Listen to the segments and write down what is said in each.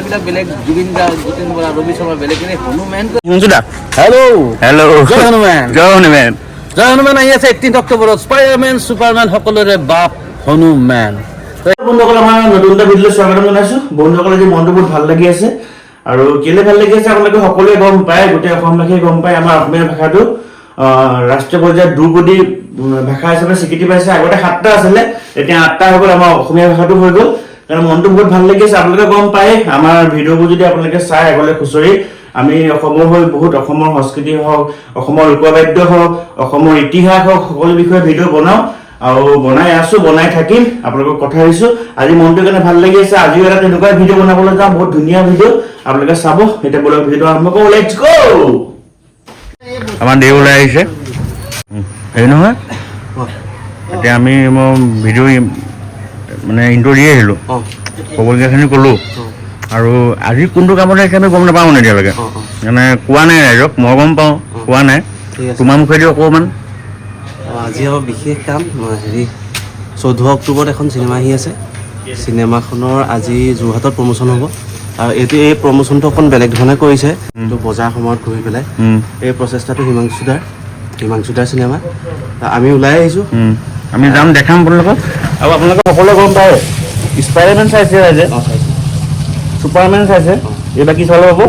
বিলাক বেলেগ জুবিন গাৰ্গ যতীন বৰা ৰবি শৰ্মা বেলেগ কিন্তু হনুমান জয় হনুমান জয় হনুমান আহি আছে 18 অক্টোবৰত স্পাইডাৰমেন সুপাৰমেন সকলোৰে বাপ হনুমান বন্ধুসকল আমাৰ নতুন এটা ভিডিঅ'লৈ স্বাগতম জনাইছো বন্ধুসকল আজি মনটো বহুত ভাল লাগি আছে আৰু কেলে ভাল লাগি আছে আপোনালোকে সকলোৱে গম পায় গোটেই অসমবাসীয়ে গম পায় আমাৰ অসমীয়া ভাষাটো ৰাষ্ট্ৰীয় পৰ্যায়ত দ্ৰুপদী ভাষা হিচাপে স্বীকৃতি পাইছে আগতে 7টা আছিল এতিয়া 8টা হৈ গ'ল আমাৰ অসমীয়া ভাষাটো হৈ গ'ল কাৰণ মনটো বহুত ভাল লাগি আছে আপোনালোকে গম পায় আমাৰ ভিডিঅ'বোৰ যদি আপোনালোকে চাই আগলৈ খুচৰি আমি অসমৰ হৈ বহুত অসমৰ সংস্কৃতি হওক অসমৰ লোকবাদ্য হওক অসমৰ ইতিহাস হওক সকলো বিষয়ে ভিডিঅ' বনাওঁ আৰু বনাই থাকিম আপোনালোকক কথা দিছো আজি মনটো কাৰণে ভাল লাগি আছে আজিও এটা তেনেকুৱা ভিডিঅ' বনাবলৈ যাওঁ বহুত ধুনীয়া ভিডিঅ' আপোনালোকে চাব এটা বলক ভিডিঅ' আৰম্ভ কৰো লেটস গো আমাৰ দেউ ওলাই আহিছে এই নহয় এতিয়া আমি ভিডিঅ' মানে ইণ্ট্ৰ' দি আহিলোঁ ক'বলগীয়াখিনি ক'লোঁ আৰু আজি কোনটো কামত আহিছে আমি গম নাপাওঁ মানে এতিয়ালৈকে মানে কোৱা নাই ৰাইজক মই গম পাওঁ কোৱা নাই তোমাৰ মুখেদি অকণমান আজি আমাৰ বিশেষ কাম 14 অক্টোবৰত এখন চিনেমা আহি আছে চিনেমাখনৰ আজি যোৰহাটত প্ৰমোশ্যন হ'ব আৰু এই প্ৰমোশ্যনটো অকণ বেলেগ ধৰণে কৰিছে কিন্তু বজাৰ সময়ত ঘূৰি পেলাই এই প্ৰচেষ্টাটো হিমাংশুদাৰ চিনেমা আমি ওলাই আহিছোঁ আমি যাম দেখাম আপোনালোকক আৰু আপোনালোকে সকলোৱে গম পায় স্পাইডাৰমেন চাইছে ৰাইজে ছুপাৰমেন চাইছে এইবাৰ কি চালে হ'ব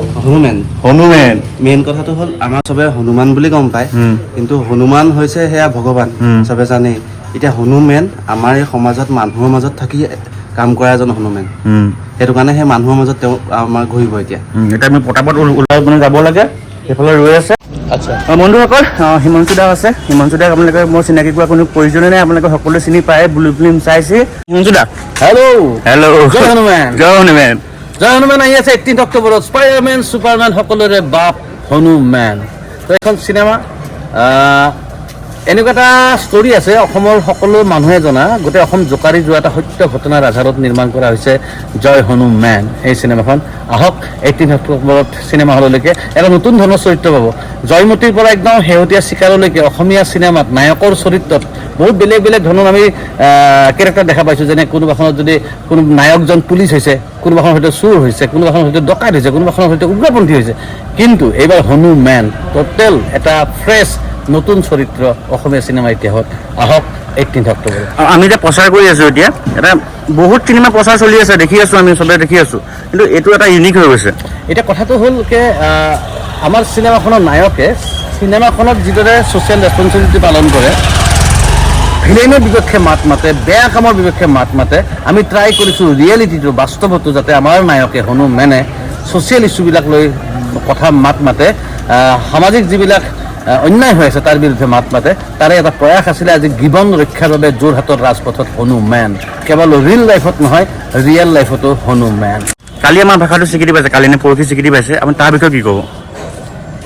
হনুমান মেইন কথাটো হ'ল আমাৰ চবে হনুমান বুলি গম পায় কিন্তু হনুমান হৈছে সেয়া ভগৱান চবে জানে এতিয়া হনুমান আমাৰ এই সমাজত মানুহৰ মাজত থাকি কাম কৰা এজন হনুমান সেইটো কাৰণে সেই মানুহৰ মাজত তেওঁ আমাৰ ঘূৰিব এতিয়া আমি পটাপট ওলাই মানে যাব লাগে সেইফালে ৰৈ আছে আচ্ছা বন্ধুসকল হিমাংশুদা আছে হিমাংশুদাক আপোনালোকে মোৰ চিনাকি কৰা কোনো প্ৰয়োজনে নাই আপোনালোকে সকলোৱে চিনি পায় ব্লু ফিল্ম চাইছে হিমাংশুদা হেল্ল' জয় হনুমান জয় হনুমান আহি আছে 18 অক্টোবৰত স্পাইডাৰমেন সুপাৰমেন সকলোৰে বাপ হনুমান তো এখন চিনেমা এনেকুৱা এটা ষ্টৰি আছে অসমৰ সকলো মানুহে জনা গোটেই অসম জোকাৰি যোৱা এটা সত্য ঘটনাৰ আধাৰত নিৰ্মাণ কৰা হৈছে জয় হনুমান এই চিনেমাখন আহক 18 অক্টোবৰত চিনেমা হললৈকে এটা নতুন ধৰণৰ চৰিত্ৰ পাব জয়মতীৰ পৰা একদম শেহতীয়া চিকাৰলৈকে অসমীয়া চিনেমাত নায়কৰ চৰিত্ৰত বহুত বেলেগ বেলেগ ধৰণৰ আমি কেৰেক্টাৰ দেখা পাইছোঁ যেনে কোনোবাখনত যদি কোনো নায়কজন পুলিচ হৈছে কোনোবাখনৰ সৈতে চোৰ হৈছে কোনোবাখনৰ সৈতে ডকাইত হৈছে কোনোবাখনৰ সৈতে উগ্ৰপন্থী হৈছে কিন্তু এইবাৰ হনুমান টোটেল এটা ফ্ৰেছ নতুন চৰিত্ৰ অসমীয়া চিনেমা ইতিহাসত আহক 18 অক্টোবৰ আমি এতিয়া প্ৰচাৰ কৰি আছোঁ এতিয়া এটা বহুত চিনেমা প্ৰচাৰ চলি আছে দেখি আছোঁ আমি চবে দেখি আছোঁ কিন্তু এইটো এটা ইউনিক হৈ গৈছে এতিয়া কথাটো হ'ল যে আমাৰ চিনেমাখনৰ নায়কে চিনেমাখনত যিদৰে ছ'চিয়েল ৰেছপনচিবিলিটি পালন কৰে ভিলেইনৰ বিপক্ষে মাত মাতে বেয়া কামৰ বিপক্ষে মাত মাতে আমি ট্ৰাই কৰিছোঁ ৰিয়েলিটিটো বাস্তৱটো যাতে আমাৰ নায়কে হনুমানে ছ'চিয়েল ইছ্যুবিলাক লৈ কথা মাত মাতে সামাজিক যিবিলাক অন্যায় হৈ আছে তাৰ বিৰুদ্ধে মাত মাতে তাৰে এটা প্ৰয়াস আছিলে আজি জীৱন ৰক্ষাৰ বাবে যোৰহাটৰ ৰাজপথত হনুমান কেৱল ৰিয়েল লাইফত নহয় ৰিয়েল লাইফতো হনুমান কালি আমাৰ ভাষাটো স্বীকৃতি পাইছে কালি নে পৰহি স্বীকৃতি পাইছে আপুনি তাৰ বিষয়ে কি ক'ব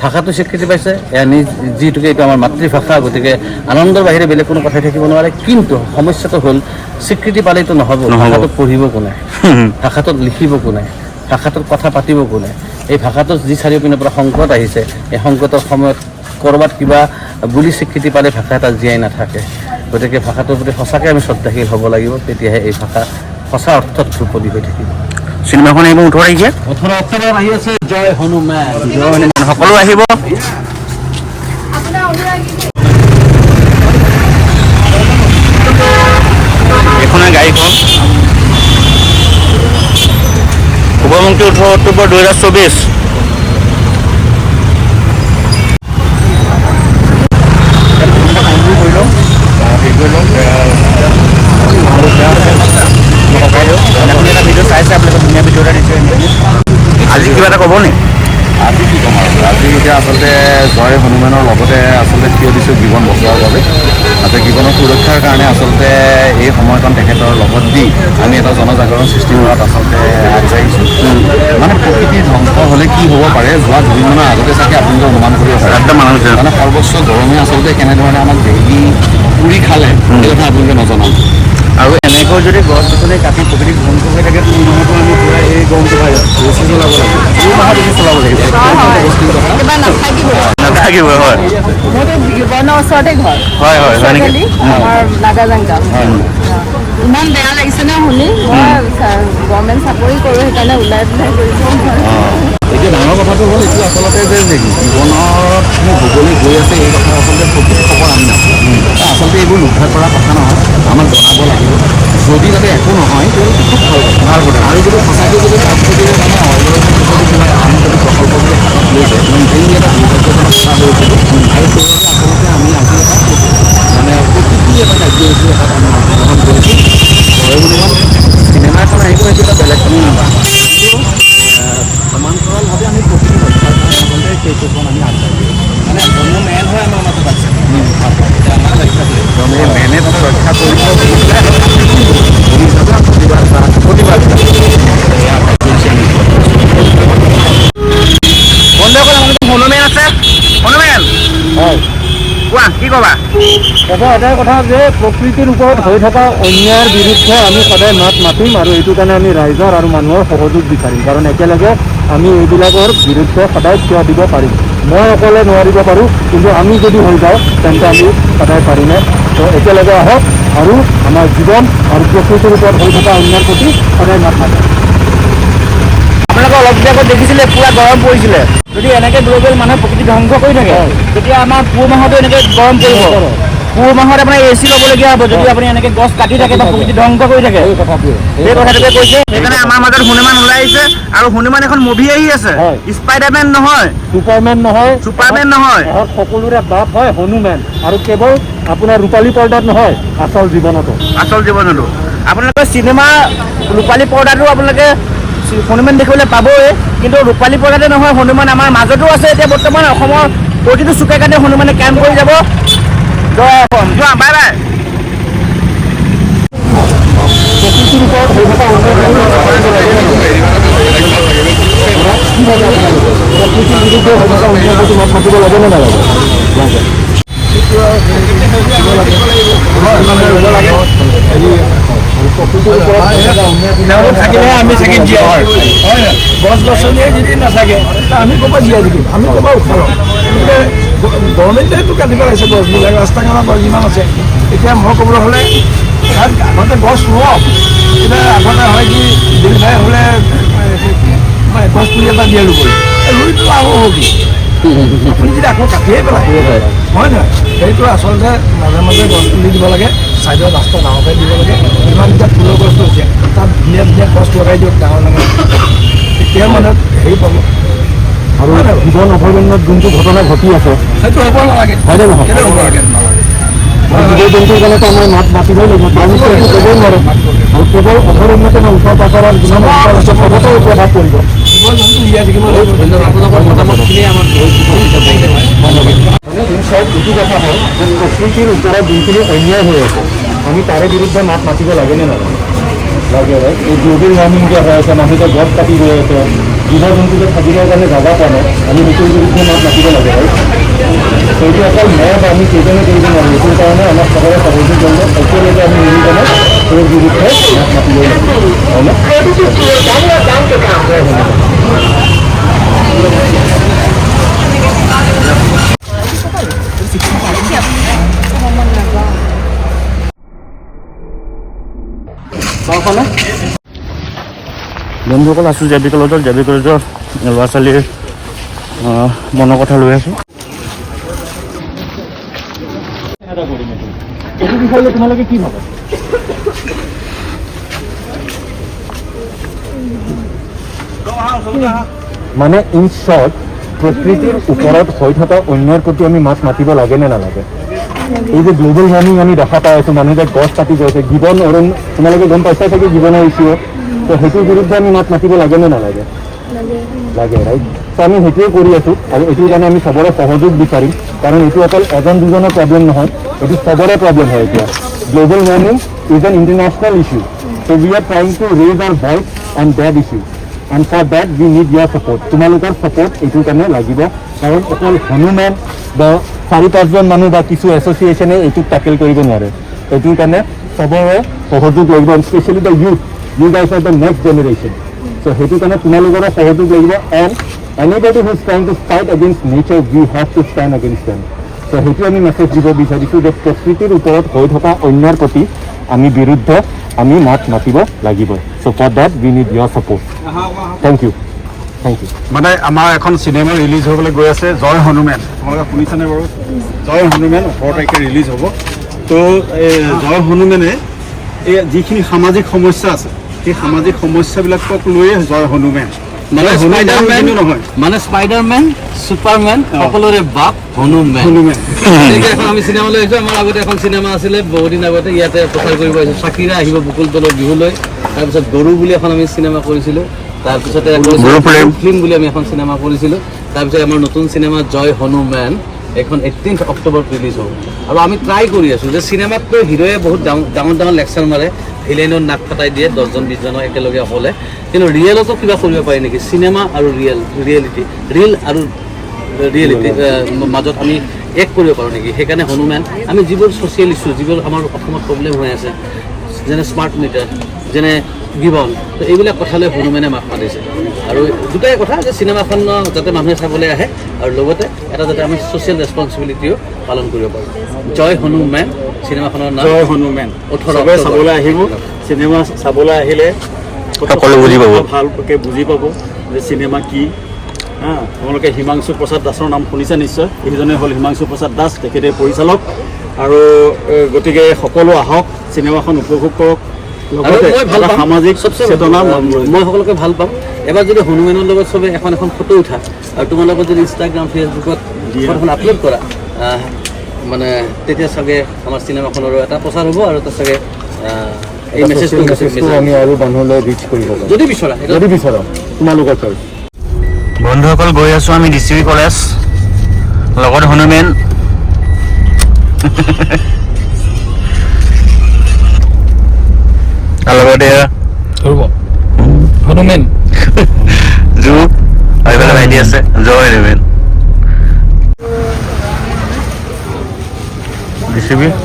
ভাষাটো স্বীকৃতি পাইছে যিহেতুকে এইটো আমাৰ মাতৃভাষা গতিকে আনন্দৰ বাহিৰে বেলেগ কোনো কথাই থাকিব নোৱাৰে কিন্তু সমস্যাটো হ'ল স্বীকৃতি পালেতো নহ'ব ভাষাটোত পঢ়িব কোনে ভাষাটোত লিখিব কোনে ভাষাটোত কথা পাতিব কোনে এই ভাষাটোত যি চাৰিওপিনৰ পৰা সংকট আহিছে এই সংকটৰ সময়ত ক'ৰবাত কিবা বুলি স্বীকৃতি পালে ভাষা এটা জীয়াই নাথাকে গতিকে ভাষাটোৰ প্ৰতি সঁচাকৈ আমি শ্ৰদ্ধাশীল হ'ব লাগিব তেতিয়াহে এই ভাষা সঁচা অৰ্থত ধ্ৰুপদী হৈ থাকিব চিনেমাখন আহিব 18 তাৰিখে 18 অক্টোবৰত আহি আছে জয় হনুমান সকলো আহিব এইখনে গাড়ীখন শুভমুক্তি 18 অক্টোবৰ 2024 আজি কিবা এটা ক'ব নি আজি কি ক'ম আৰু আজি এতিয়া আচলতে জয় হনুমানৰ লগতে আচলতে থিয় দিছোঁ জীৱন বচোৱাৰ বাবে জীৱনৰ সুৰক্ষাৰ কাৰণে আচলতে এই সময়কণ তেখেতৰ লগত দি আমি এটা জনজাগৰণ সৃষ্টি কৰাত আচলতে আগবাঢ়িছোঁ মানে প্ৰকৃতি ধ্বংস হ'লে কি হ'ব পাৰে যোৱা দুদিনমানৰ আগতে চাগে আপোনালোকে অনুমান কৰি আছে মানে সৰ্বোচ্চ গৰমে আচলতে কেনেধৰণে আমাক দেহি পুৰি খালে সেই কথা আপোনালোকে নজনাম আৰু এনেকৈ যদি গছ গছনি কাটি প্ৰকৃতি ধ্বংস হৈ থাকে 2 মাহতো আমি পূৰা এই গৰমটো পাই যাম বেছি চলাব লাগিব 2 মাহত বেছি চলাব লাগিব নাথাকিব হয় ওচৰতে ঘৰ হয় হয় আমাৰ নাগাজাংগা ইমান বেয়া লাগিছে ন শুনি মই গভৰ্ণমেণ্ট চাকৰি কৰোঁ সেইকাৰণে ওলাই পেলাই কৰিব এতিয়া ডাঙৰ কথাটো হ'ল এইটো আচলতে যে জীৱনত তুমি ভূগোলে গৈ আছে এই কথা আচলতে প্ৰকৃত খবৰ আমি নাপাওঁ আচলতে এইবোৰ উদ্ধাৰ কৰা কথা নহয় আমাক জনাব লাগিব যদি যাতে একো নহয় তেওঁলোকে খুব ভাল কথা আৰু যদি সঁচাকৈ যদি তাত যদি মানে অগ্ৰগতি যদি কিবা কাম যদি প্ৰকল্প যদি হাতত লৈছে এই এটা দুৰ্ভাগ্যজনক কথা হৈছিল আৰু সেইবাবে আচলতে আমি আজি এটা মানে প্ৰকৃতি এটা কাৰ্যসূচী এটাত আমি অংশগ্ৰহণ কৰিছোঁ অনুমান চিনেমা এখন আহিব সেইটো এটা বেলেগ কোনো নাপাওঁ সমান্তৰালভাৱে আমি প্ৰকৃতি ৰক্ষাৰ কাৰণে আচলতে সেইটোখন আমি আগবাঢ়িছোঁ মানে কোনো মেন হয় আমাৰ মাজত আছে মেনে তাতে ৰক্ষা কৰিব বন্ধুসকল আমালোকৰ হনুমেন আছে হনুমেন হয় কোৱা কি ক'বা এটা এটাই কথা যে প্ৰকৃতিৰ ওপৰত হৈ থকা অন্যায়ৰ বিৰুদ্ধে আমি সদায় মাত মাতিম আৰু এইটো কাৰণে আমি ৰাইজৰ আৰু মানুহৰ সহযোগ বিচাৰিম কাৰণ একেলগে আমি এইবিলাকৰ বিৰুদ্ধে সদায় থিয় দিব পাৰিম মই অকলে নোৱাৰিব পাৰোঁ কিন্তু আমি যদি হৈ যাওঁ তেন্তে আমি সদায় পাৰিমে তো একেলগে আহক আৰু আমাৰ জীৱন আৰু প্ৰকৃতিৰ ওপৰত হৈ থকা অন্যায়ৰ প্ৰতি সদায় মাত মাতিম আপোনালোকে অলপ দিন আগত দেখিছিলে পুৰা গৰম পৰিছিলে যদি এনেকৈ গ্ল'বেল মানুহে প্ৰকৃতি ধ্বংস কৰি থাকে তেতিয়া আমাৰ পুহ মাহতো এনেকৈ গৰম পৰিব পুহ মাহত আপোনাৰ এ চি ল'বলগীয়া হ'ব যদি আপুনি এনেকৈ গছ কাটি থাকে বা প্ৰকৃতি ধ্বংস কৰি থাকে এই কথাটোৱে সেই কথাটোকে কৈছে সেইকাৰণে আমাৰ মাজত হনুমান ওলাই আহিছে আৰু হনুমান এখন মুভি আহি আছে হয়। স্পাইডাৰমেন নহয় ছুপাৰমেন নহয় ছুপাৰমেন নহয় ইহঁত সকলোৰে বাপ হয় হনুমেন আৰু কেৱল আপোনাৰ ৰূপালী পৰ্দাত নহয় আচল জীৱনতো আচল জীৱনতো আপোনালোকে চিনেমা ৰূপালী পৰ্দাটো আপোনালোকে হনুমান দেখিবলৈ পাবই কিন্তু ৰূপালী পৰ্দাতে নহয় হনুমান আমাৰ মাজতো আছে এতিয়া বৰ্তমান অসমৰ প্ৰতিটো চুকে কাণে হনুমানে কেম্প কৰি যাব জয় অসম যোৱা বাই বাই প্ৰকৃতিৰ ওপৰত হৈ থকা প্ৰকৃতিৰ বিৰুদ্ধে হৈ থকা অন্যায়ৰ প্ৰতি মাত মাতিব লাগে নে নালাগে থাকিলেহে আমি চাগে জীয়াই গছ গছনিয়ে যদি নাথাকে আমি ক'ৰ পৰা জীয়াই থাকিম আমি ক'ৰ পৰা উশাহ ল'ম গভৰ্ণমেণ্টেতো কাটিব লাগিছে গছবিলাক ৰাস্তা কাষত গছ যিমান আছে এতিয়া মই ক'বলৈ হ'লে তাত আগতে গছ ৰুৱক এতিয়া আগতে হয় কি ডেলিভাৰী হ'লে গছ পুলি এটা দিয়ে ৰুবলৈ ৰুইটো আৰু হ'ব কি আপুনি যদি আকৌ কাটিয়ে পেলাই হয় নহয় সেইটো আচলতে মাজে মাজে গছ পুলি দিব লাগে ছাইডৰ ৰাস্তা ডাঙৰকৈ দিব লাগে ইমান এতিয়া ফুলৰ গছটো হৈছে তাত ধুনীয়া ধুনীয়া গছ লগাই দিয়ক ডাঙৰ ডাঙৰ তেতিয়া মানে হেৰি পাব আৰু জীৱন অভয়াৰণ্যত যোনটো ঘটনা ঘটি আছে সেইটো হ'ব নালাগে হয়নে নহয় কেলৈ হ'ব নালাগে নালাগে জীৱ জন্তুৰ কাৰণেতো আমাৰ মাত মাতিবই লাগিব তেওঁলোকে এইটো ক'বই নোৱাৰে আৰু কেৱল অভয়াৰণ্যতে নহয় ওচৰ পাজৰৰ যিমান অঞ্চল আছে চবতে এই প্ৰভাৱ পৰিব জীৱ জন্তু জীয়াই থাকিব লাগিব আপোনালোকৰ মতামতখিনি আমাৰ এইটো কথা হয় যে প্ৰকৃতিৰ ওপৰত যোনখিনি অন্যায় হৈ আছে আমি তাৰে বিৰুদ্ধে মাত মাতিব লাগে নে নালাগে লাগে ৰাইট এই গ্ল'বেল ৱাৰ্মিং যে হৈ আছে মানুহে গছ কাটি গৈ আছে জীৱ জন্তু যে থাকিবৰ কাৰণে জাগা পোৱা নাই আমি সেইটোৰ বিৰুদ্ধে মাত মাতিব লাগে ৰাইট সেইটো অকল মই বা আমি কেইজনে কৰিব নোৱাৰোঁ এইটোৰ কাৰণে আমাক চবৰে সহযোগ কৰিব একেলগে আমি মিলি কেনে সেই বিৰুদ্ধে মাত মাতিবই লাগিব হয়নে বন্ধুসকল আছোঁ জে বি কলেজৰ ল'ৰা ছোৱালীৰ মনৰ কথা লৈ আছোঁ এইটো বিষয়ে লৈ তোমালোকে কি ভাবা মানে ইন শ্বৰ্ট প্ৰকৃতিৰ ওপৰত হৈ থকা অন্যায়ৰ প্ৰতি আমি মাত মাতিব লাগে নে নালাগে এই যে গ্ল'বেল ৱাৰ্মিং আমি দেখা পাই আছোঁ মানুহে যে গছ কাটি গৈছে জীৱন অৰণ্য তোমালোকে গম পাইছা চাগে জীৱনৰ ইছ্যু তো সেইটোৰ বিৰুদ্ধে আমি মাত মাতিব লাগে নে নালাগে লাগে ৰাইট তো আমি সেইটোৱে কৰি আছোঁ আৰু এইটোৰ কাৰণে আমি চবৰে সহযোগ বিচাৰিম কাৰণ এইটো অকল এজন দুজনৰ প্ৰব্লেম নহয় এইটো চবৰে প্ৰব্লেম হয় এতিয়া global warming is an international issue so' we are trying to raise our voice on that issue and for that we need your support তোমালোকৰ ছাপৰ্ট এইটোৰ কাৰণে লাগিব কাৰণ অকল হনুমেন বা 4-5জন মানুহ বা কিছু এছ'চিয়েশ্যনে এইটোক টেকেল কৰিব নোৱাৰে এইটোৰ কাৰণে চবৰে সহযোগ লাগিব specially the you guys are the next generation so' সেইটোৰ কাৰণে তোমালোকৰো সহযোগ লাগিব and anybody who is trying to fight against nature, we have to stand against them. তো সেইটো আমি মেছেজ দিব বিচাৰিছোঁ যে প্ৰকৃতিৰ ওপৰত হৈ থকা অন্যায়ৰ প্ৰতি আমি বিৰুদ্ধ আমি মাত মাতিব লাগিব so' for that we need your support thank you মানে আমাৰ এখন চিনেমা ৰিলিজ হ'বলৈ গৈ আছে জয় হনুমেন আপোনালোকে শুনিছেনে বাৰু জয় হনুমেন 18 তাৰিখে ৰিলিজ হ'ব তো জয় হনুমেনে এই যিখিনি সামাজিক সমস্যা আছে সেই সামাজিক সমস্যাবিলাকক লৈয়ে জয় হনুমেন মানে স্পাইডাৰমেন নহয় মানে স্পাইডাৰমেন ছুপাৰমেন সকলোৰে বাপ হনুমেন এখন আমি চিনেমালৈ আহিছোঁ আমাৰ আগতে এখন চিনেমা আছিলে বহুত দিন আগতে ইয়াতে প্ৰচাৰ কৰিব আহিছোঁ চাকিৰা আহিব বকুল তলৰ বিহুলৈ তাৰপিছত গৰু বুলি এখন আমি চিনেমা কৰিছিলোঁ তাৰপিছতে ফিল্ম বুলি আমি এখন চিনেমা কৰিছিলোঁ তাৰপিছত আমাৰ নতুন চিনেমা জয় হনুমেন এখন 18 অক্টোবৰত ৰিলিজ হ'ব আৰু আমি ট্ৰাই কৰি আছোঁ যে চিনেমাতকৈ হিৰোয়ে বহুত ডাঙৰ লেকচাৰ মাৰে ভিলেইনৰ নাক কটাই দিয়ে 10জন 20জনক একেলগে হ'লে কিন্তু ৰিয়েলতো কিবা কৰিব পাৰি নেকি চিনেমা আৰু ৰিয়েল আৰু ৰিয়েলিটি মাজত আমি এক কৰিব পাৰোঁ নেকি সেইকাৰণে হনুমেন আমি যিবোৰ ছ'চিয়েল ইছ্যু যিবোৰ আমাৰ অসমত প্ৰব্লেম হৈ আছে যেনে স্মাৰ্ট মিটাৰ যেনে গিবন তো এইবিলাক কথালৈ হনুমেনে মাত মাতিছে আৰু দুটাই কথা যে চিনেমাখন যাতে মানুহে চাবলৈ আহে আৰু লগতে এটা যাতে আমি ছ'চিয়েল ৰেছপনচিবিলিটিও পালন কৰিব পাৰোঁ জয় হনুমেন চিনেমাখনৰ নাম জয় হনুমেন 18 চাবলৈ আহিব চিনেমা চাবলৈ আহিলে সকলো বুজি পাব ভালকৈ বুজি পাব যে চিনেমা কি তোমালোকে হিমাংশু প্ৰসাদ দাসৰ নাম শুনিছে নিশ্চয় এইজনে হ'ল হিমাংশু প্ৰসাদ দাস তেখেতে পৰিচালক আৰু গতিকে সকলো আহক চিনেমাখন উপভোগ কৰক সামাজিক চেতনা মই সকলোকে ভাল পাম এবাৰ যদি হনুমেনৰ লগত চবে এখন ফটো উঠা আৰু তোমালোকৰ যদি ইনষ্টাগ্ৰাম ফেচবুকত ফটোখন আপলোড কৰা মানে তেতিয়া চাগে আমাৰ চিনেমাখনৰো এটা প্ৰচাৰ হ'ব আৰু তাত চাগে এই মেছেজটো আমি আৰু মানুহলৈ ৰিচ কৰিব পাৰিম যদি বিচৰা তোমালোকৰ চইচ বন্ধুসকল গৈ আছোঁ আমি ডিষ্ট্ৰিক্ট কলেজ লগত হনুমেন লগতে হনুমেন জু এইফালে ভাইটি আছে জয় হনুমেন ডিষ্ট্ৰিক্ট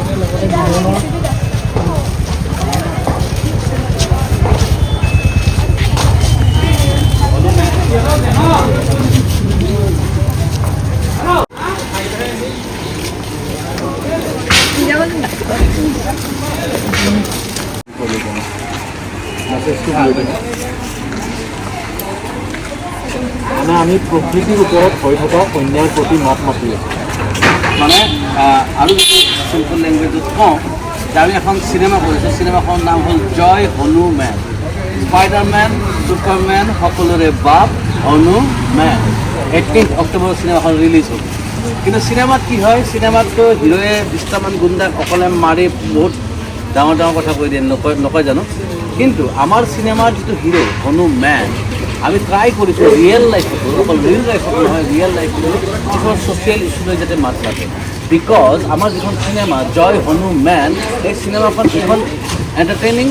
মানে আমি প্ৰকৃতিৰ ওপৰত হৈ থকা অন্যায়ৰ প্ৰতি মাত মাতি আছোঁ মানে আৰু চিম্পল লেংগুৱেজত কওঁ যে আমি এখন চিনেমা কৰিছোঁ চিনেমাখনৰ নাম হ'ল জয় হনুমেন স্পাইডাৰমেন ছুপাৰমেন সকলোৰে বাপ হনুমেন 18 অক্টোবৰত চিনেমাখন ৰিলিজ হ'ব কিন্তু চিনেমাত কি হয় চিনেমাততো হিৰোয়ে 20টামান গুণ্ডাক অকলে মাৰি বহুত ডাঙৰ কথা কৈ দিয়ে নকয় জানো কিন্তু আমাৰ চিনেমাৰ যিটো হিৰো হনুমেন আমি ট্ৰাই কৰিছোঁ ৰিয়েল লাইফতো অকল ৰিয়েল লাইফত নহয় ৰিয়েল লাইফতো কিছুমান ছ'চিয়েল ইছ্যুলৈ যাতে মাত মাতে বিকজ আমাৰ যিখন চিনেমা জয় হনুমেন এই চিনেমাখন এখন এণ্টাৰটেইনিং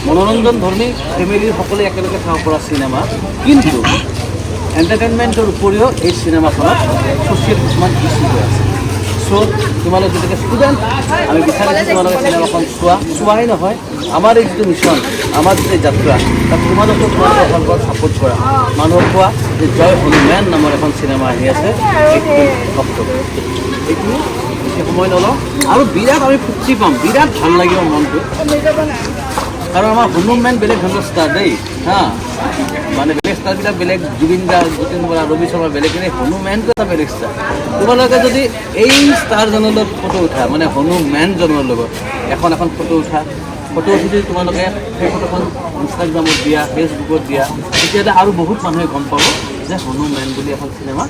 মনোৰঞ্জনধৰ্মী ফেমিলিৰ সকলোৱে একেলগে চাব পৰা চিনেমা কিন্তু এণ্টাৰটেইনমেণ্টৰ উপৰিও এই চিনেমাখনত ছ'চিয়েল কিছুমান ইছ্যু হৈ আছে চ' তোমালোক যেনেকৈ ষ্টুডেণ্ট আমি বিচাৰিছোঁ তোমালোকে চিনেমাখন চোৱাই নহয় আমাৰ এই যিটো মিছন আমাৰ যিটো যাত্ৰা তাত তোমালোকে তোমালোকৰ ফালৰ ছাপোৰ্ট কৰা মানুহক কোৱা যে জয় হনুমেন নামৰ এখন চিনেমা আহি আছে 18 অক্টোবৰ এইটো বেছি সময় নলওঁ আৰু বিৰাট আমি ফূৰ্তি পাম বিৰাট ভাল লাগিব মনটো কাৰণ আমাৰ হনুমেন বেলেগ ধৰণৰ ষ্টাৰ দেই হা মানে বেলেগ ষ্টাৰবিলাক বেলেগ জুবিন দা যতীন বৰা ৰবি শৰ্মা বেলেগ কিন্তু হনুমেনটো এটা বেলেগ ষ্টাৰ তোমালোকে যদি এই ষ্টাৰজনৰ লগত ফটো উঠা মানে হনুমেনজনৰ লগত এখন ফটো উঠা ফটো উঠি যদি তোমালোকে সেই ফটোখন ইনষ্টাগ্ৰামত দিয়া ফেচবুকত দিয়া তেতিয়াহ'লে আৰু বহুত মানুহে গম পাব যে হনুমেন বুলি এখন চিনেমা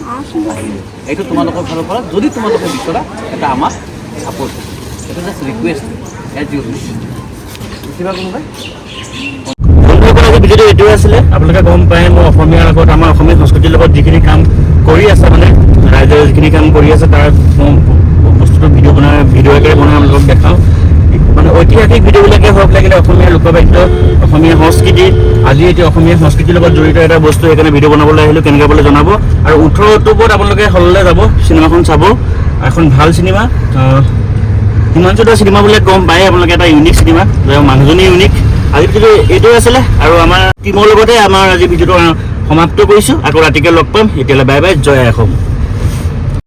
আহিলে এইটো তোমালোকৰ ফালৰ পৰা যদি তোমালোকে বিচৰা এটা আমাক ছাপোৰ্ট এইটো just request as you wish কিবা কোনোবাই ভিডিঅ'টো এইটোৱে আছিলে আপোনালোকে গম পায় মই অসমীয়াৰ লগত আমাৰ অসমীয়া সংস্কৃতিৰ লগত যিখিনি কাম কৰি আছে মানে ৰাইজে যিখিনি কাম কৰি আছে তাৰ বস্তুটো ভিডিঅ' আকাৰে বনাই আপোনালোকক দেখাওঁ মানে ঐতিহাসিক ভিডিঅ'বিলাকে হওক লাগিলে অসমীয়া লোকবাদ্য অসমীয়া সংস্কৃতি আজি এতিয়া অসমীয়া সংস্কৃতিৰ লগত জড়িত এটা বস্তু সেইকাৰণে ভিডিঅ' বনাবলৈ আহিলোঁ কেনেকৈ বোলে জনাব আৰু 18 অক্টোবৰত আপোনালোকে হললৈ যাব চিনেমাখন চাব এখন ভাল চিনেমা হিমাংশু দাস চিনেমা বোলে গম পায় আপোনালোকে এটা ইউনিক চিনেমা মানুহজনী ইউনিক আজি ভিডিঅ'টো এইটোৱে আছিলে আৰু আমাৰ টিমৰ লগতে আমাৰ আজি ভিডিঅ'টো সমাপ্ত কৰিছোঁ আকৌ ৰাতিকৈ লগ পাম এতিয়ালৈ বাই বাই জয় অসম